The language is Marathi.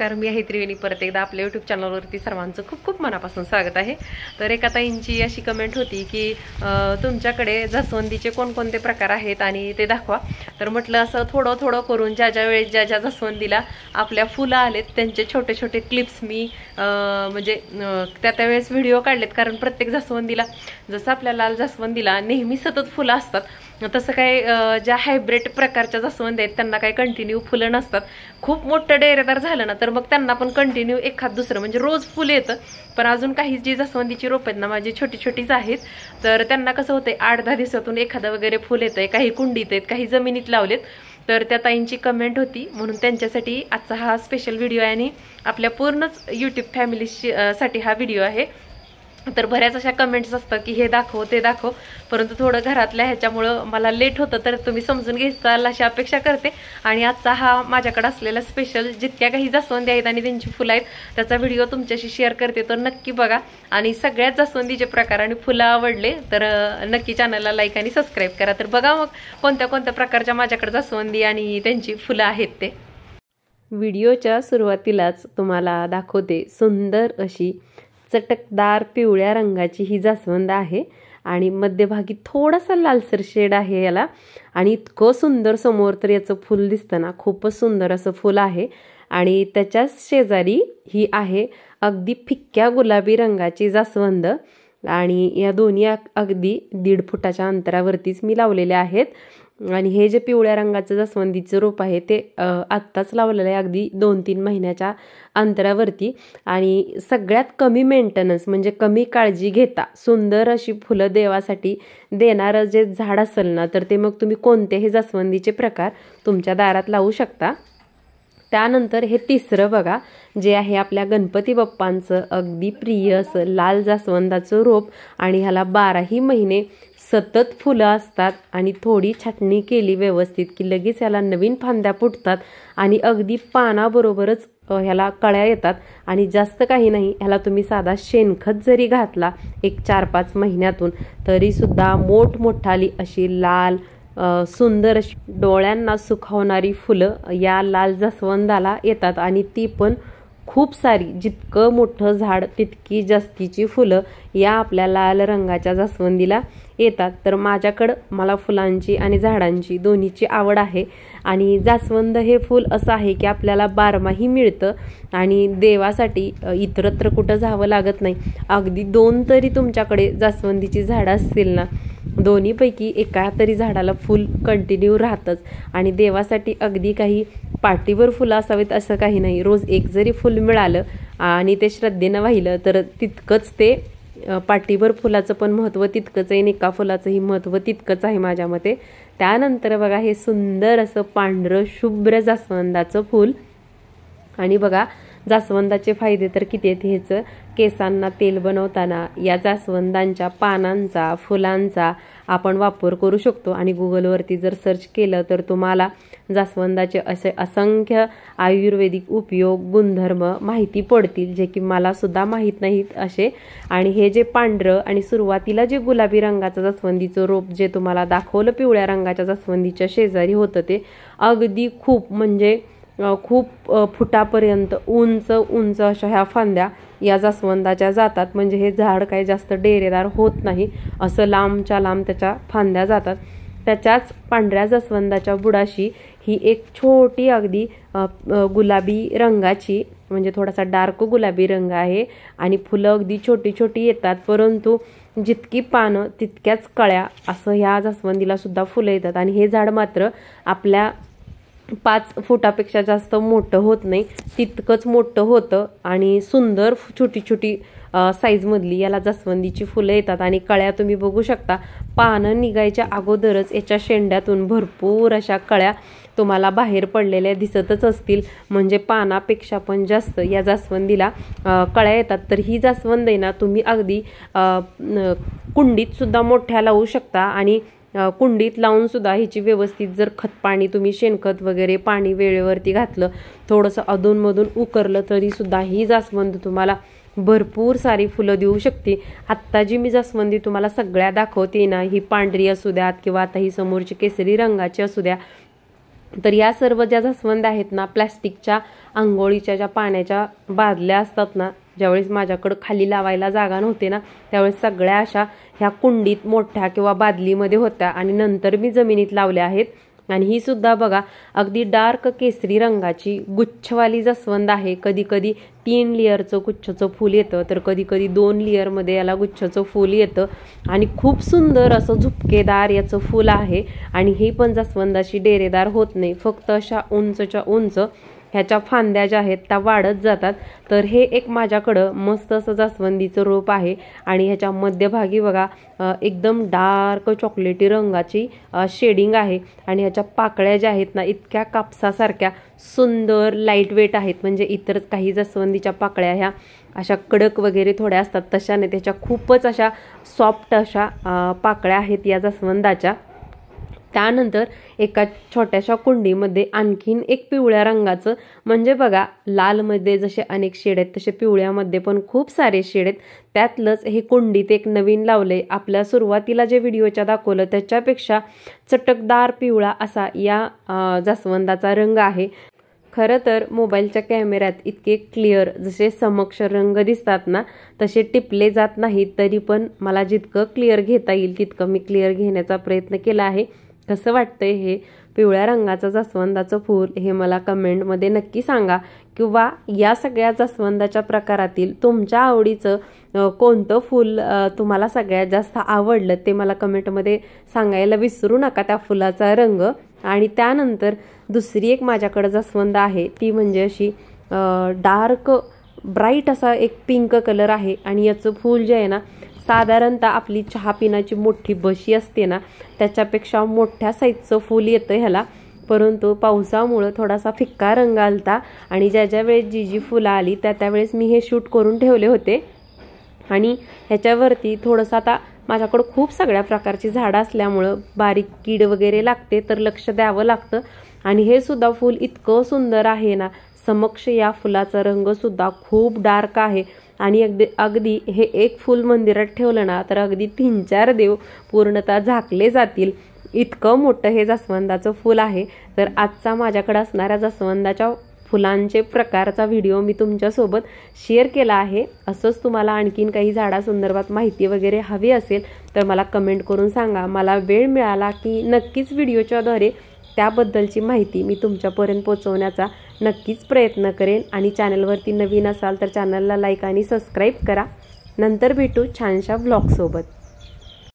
नमस्कार, मी आहे त्रिवेणी. परत एकदा आपल्या यूट्यूब चॅनलवरती सर्वांचं खूप खूप मनापासून स्वागत आहे. तर एका ताईंची अशी कमेंट होती की तुमच्याकडे जास्वंदीचे कोणकोणते प्रकार आहेत आणि ते दाखवा. तर म्हटलं असं थोडं थोडं करून ज्या वेळेस ज्या जास्वंदीला आपल्या फुलं आलेत त्यांचे छोटे छोटे क्लिप्स मी म्हणजे त्यावेळेस व्हिडिओ काढलेत. कारण प्रत्येक जास्वंदीला जसं आपल्या लाल जास्वंदीला नेहमी सतत फुलं असतात, तसं काय ज्या हायब्रिड प्रकारच्या जास्वंदी आहेत त्यांना काही कंटिन्यू फुलं नसतात. खूप मोठं डेरेदार झालं ना तर मग त्यांना पण कंटिन्यू एखाद दुसरं म्हणजे रोज फुलं येतं. पण अजून काही जी जास्वंदीची रोप आहेत ना माझी छोटी छोटीच आहेत, तर त्यांना कसं होतंय 8-10 दिवसातून एखादं वगैरे फुल येतंय. काही कुंडीत आहेत, काही जमिनीत लावलेत. तर त्या ताईंची कमेंट होती म्हणून त्यांच्यासाठी आजचा हा स्पेशल व्हिडिओ आहे आणि आपल्या पूर्णच यूट्यूब फॅमिली साठी हा व्हिडिओ आहे. तर बऱ्याच अशा कमेंट्स असतात की हे दाखव ते दाखव, परंतु थोडं घरातल्या ह्याच्यामुळं मला लेट होतं. तर तुम्ही समजून घेताल अशी अपेक्षा करते. आणि आजचा हा माझ्याकडे असलेला स्पेशल जितक्या काही जास्वंदी आहेत आणि त्यांची फुलं आहेत त्याचा व्हिडिओ तुमच्याशी शेअर करते. तर नक्की बघा आणि सगळ्यात जास्वंदीचे प्रकार आणि फुलं आवडले तर नक्की चॅनलला लाईक आणि सबस्क्राईब करा. तर बघा मग कोणत्या कोणत्या प्रकारच्या माझ्याकडे जास्वंदी आणि त्यांची फुलं आहेत ते. व्हिडिओच्या सुरुवातीलाच तुम्हाला दाखवते सुंदर अशी चटकदार पिवळ्या रंगाची ही जास्वंद आहे आणि मध्यभागी थोडासा लालसर शेड आहे याला. आणि इतकं सुंदर समोर तर याचं फुल दिसतं ना, खूपच सुंदर असं फुल आहे. आणि त्याच्याच शेजारी ही आहे अगदी फिक्क्या गुलाबी रंगाची जास्वंद आणि या दोन्ही अगदी 1.5 फुटाच्या अंतरावरतीच मी लावलेले आहेत. आणि हे जे पिवळ्या रंगाचं जास्वंदीचं रोप आहे ते आत्ताच लावलेलं आहे अगदी 2-3 महिन्याच्या अंतरावरती. आणि सगळ्यात कमी मेंटेनन्स म्हणजे कमी काळजी घेता सुंदर अशी फुलं देवासाठी देणारं जे झाड असेल ना तर ते मग तुम्ही कोणतेही जास्वंदीचे प्रकार तुमच्या दारात लावू शकता. त्यानंतर हे तिसरं बघा जे आहे आपल्या गणपती बाप्पांचं अगदी प्रिय असं लाल जास्वंदाचं रोप. आणि ह्याला 12ही महिने सतत फुलं असतात आणि थोडी छाटणी केली व्यवस्थित की लगेच ह्याला नवीन फांद्या फुटतात आणि अगदी पानाबरोबरच ह्याला कळ्या येतात. आणि जास्त काही नाही, ह्याला तुम्ही साधा शेणखत जरी घातला एक 4-5 महिन्यातून तरीसुद्धा मोठमोठाली अशी लाल सुंदर अशी डोळ्यांना सुखावणारी फुलं या लाल जास्वंदाला येतात. आणि ती पण खूप सारी, जितकं मोठं झाड तितकी जास्तीची फुलं या आपल्या लाल रंगाच्या जास्वंदीला येतात. तर माझ्याकडं मला फुलांची आणि झाडांची दोन्हीची आवड आहे. आणि जास्वंद हे फूल असं आहे की आपल्याला 12माही मिळतं आणि देवासाठी इतरत्र कुठं जावं लागत नाही. अगदी 2 तरी तुमच्याकडे जास्वंदीची झाडं असतील ना, दोन्हीपैकी एका तरी झाडाला फूल कंटिन्यू राहतंच. आणि देवासाठी अगदी काही पाटीवर फुलं असावेत असं काही नाही. रोज एक जरी फुल मिळालं आणि ते श्रद्धेनं वाहिलं तर तितकंच ते पाटीवर फुलाचं पण महत्त्व तितकंच आहे आणि एका फुलाचंही महत्त्व तितकंच आहे माझ्या मते. त्यानंतर बघा हे सुंदर असं पांढरं शुभ्र जास्वंदाचं फूल. आणि बघा जास्वंदाचे फायदे तर किती आहेत. ह्याचं केसांना तेल बनवताना या जास्वंदांच्या पानांचा फुलांचा आपण वापर करू शकतो. आणि गुगलवरती जर सर्च केलं तर तुम्हाला जास्वंदाचे असे असंख्य आयुर्वेदिक उपयोग गुणधर्म माहिती पडतील जे की मला सुद्धा माहीत नाहीत असे. आणि हे जे पांढरं आणि सुरुवातीला जे गुलाबी रंगाचं जास्वंदीचं रोप जे तुम्हाला दाखवलं पिवळ्या रंगाच्या जास्वंदीच्या शेजारी होतं ते अगदी खूप म्हणजे खूप फुटापर्यंत उंच उंच अशा ह्या फांद्या या जास्वंदाच्या जातात. म्हणजे हे झाड काही जास्त डेरेदार होत नाही, असं लांबच्या लांब त्याच्या फांद्या जातात. त्याच्याच पांढऱ्या जास्वंदाच्या बुडाशी ही एक छोटी अगदी गुलाबी रंगाची म्हणजे थोडासा डार्क गुलाबी रंग आहे आणि फुलं अगदी छोटी छोटी येतात. परंतु जितकी पानं तितक्याच कळ्या असं ह्या जास्वंदीला सुद्धा फुलं येतात. आणि हे झाड मात्र आपल्या 5 फुटापेक्षा जास्त मोठं होत नाही, तितकंच मोठं होतं आणि सुंदर छोटी छोटी साईजमधली याला जास्वंदीची फुलं येतात. आणि कळ्या तुम्ही बघू शकता, पानं निघायच्या अगोदरच याच्या शेंड्यातून भरपूर अशा कळ्या तुम्हाला बाहेर पडलेल्या दिसतच असतील. म्हणजे पानापेक्षा पण जास्त या जास्वंदीला कळ्या येतात. तर ही जास्वंद आहे ना तुम्ही अगदी कुंडीत सुद्धा मोठ्या लावू शकता. आणि कुंडीत लावून सुद्धा ह्याची व्यवस्थित जर खत पाणी तुम्ही शेणखत वगैरे पाणी वेळेवरती घातलं, थोडंसं अधूनमधून उकरलं तरी सुद्धा ही जास्वंद तुम्हाला भरपूर सारी फुलं देऊ शकते. आत्ता जी मी जास्वंदी तुम्हाला सगळ्या दाखवते ना, ही पांढरी असू द्यात किंवा आता ही समोरची केसरी रंगाची असू द्या, तर या सर्व ज्या जास्वंद आहेत ना, प्लॅस्टिकच्या आंघोळीच्या ज्या पाण्याच्या बादल्या असतात ना, ज्यावेळेस माझ्याकडं खाली लावायला जागा नव्हती ना, त्यावेळेस सगळ्या अशा ह्या कुंडीत मोठ्या किंवा बादलीमध्ये होत्या आणि नंतर मी जमिनीत लावल्या आहेत. आणि ही सुद्धा बघा अगदी डार्क केसरी रंगाची गुच्छवाली जास्वंद आहे. कधी कधी 3 लेअरचं गुच्छचं फूल येतं, तर कधी कधी 2 लेअरमध्ये याला गुच्छचं फूल येतं आणि खूप सुंदर असं झुपकेदार याचं फूल आहे. आणि ही पण जास्वंदाची डेरेदार होत नाही, फक्त अशा उंचच्या उंच ह्याच्या फांद्या ज्या आहेत त्या वाढत जातात. तर हे एक माझ्याकडं मस्त असं जास्वंदीचं रोप आहे आणि ह्याच्या मध्यभागी बघा एकदम डार्क चॉकलेटी रंगाची शेडिंग आहे आणि ह्याच्या पाकळ्या ज्या आहेत ना, इतक्या कापसासारख्या सुंदर लाईट वेट आहेत. म्हणजे इतर काही जास्वंदीच्या पाकळ्या ह्या अशा कडक वगैरे थोड्या असतात, तशा नाही, त्याच्या खूपच अशा सॉफ्ट अशा पाकळ्या आहेत या जास्वंदाच्या. त्यानंतर एका छोट्याशा कुंडीमध्ये आणखीन एक पिवळ्या रंगाचं, म्हणजे बघा लालमध्ये जसे अनेक शेड आहेत तसे पिवळ्यामध्ये पण खूप सारे शेड आहेत. त्यातलंच हे कुंडीत एक नवीन लावलंय. आपल्या सुरुवातीला जे व्हिडिओच्या दाखवलं त्याच्यापेक्षा चटकदार पिवळा असा या जास्वंदाचा रंग आहे. खरं तर मोबाईलच्या कॅमेऱ्यात इतके क्लिअर जसे समक्ष रंग दिसतात ना, तसे टिपले जात नाहीत. तरी पण मला जितकं क्लिअर घेता येईल तितकं मी क्लिअर घेण्याचा प्रयत्न केला आहे. कसं वाटतंय हे पिवळ्या रंगाचं जास्वंदाचं फूल हे मला कमेंटमध्ये नक्की सांगा. किंवा या सगळ्या जास्वंदाच्या प्रकारातील तुमच्या आवडीचं कोणतं फूल तुम्हाला सगळ्यात जास्त आवडलं ते मला कमेंटमध्ये सांगायला विसरू नका, त्या फुलाचा रंग. आणि त्यानंतर दुसरी एक माझ्याकडे जास्वंद आहे, ती म्हणजे अशी डार्क ब्राईट असा एक पिंक कलर आहे आणि याचं फूल जे आहे ना, साधारणतः आपली चहा पिण्याची मोठी बशी असते ना, त्याच्यापेक्षा मोठ्या साईजचं फूल येतं ह्याला. परंतु पावसामुळं थोडासा फिक्का रंग आलता आणि ज्या वेळेस जी फुलं आली त्यावेळेस मी हे शूट करून ठेवले होते. आणि ह्याच्यावरती थोडंसं आता माझ्याकडं खूप सगळ्या प्रकारची झाडं असल्यामुळं बारीक कीड वगैरे लागते, तर लक्ष द्यावं लागतं. आणि हे सुद्धा फूल इतकं सुंदर आहे ना, समक्ष या फुलाचा रंग सुद्धा खूप डार्क आहे. आणि अगदी हे एक फूल मंदिरात ठेवलं ना, तर अगदी 3-4 देव पूर्णतः झाकले जातील, इतकं मोठं हे जास्वंदाचं फूल आहे. तर आजचा माझ्याकडे असणाऱ्या जास्वंदाच्या फुलांचे प्रकारचा व्हिडिओ मी तुमच्यासोबत शेअर केला आहे. असंच तुम्हाला आणखीन काही झाडासंदर्भात माहिती वगैरे हवी असेल तर मला कमेंट करून सांगा. मला वेळ मिळाला की नक्कीच व्हिडिओच्याद्वारे त्याबद्दलची माहिती मी तुमच्यापर्यंत पोहोचवण्याचा नक्कीच प्रयत्न करेन. आणि चॅनलवरती नवीन असाल तर चॅनलला लाईक आणि सबस्क्राईब करा. नंतर भेटू छानशा व्लॉगसोबत.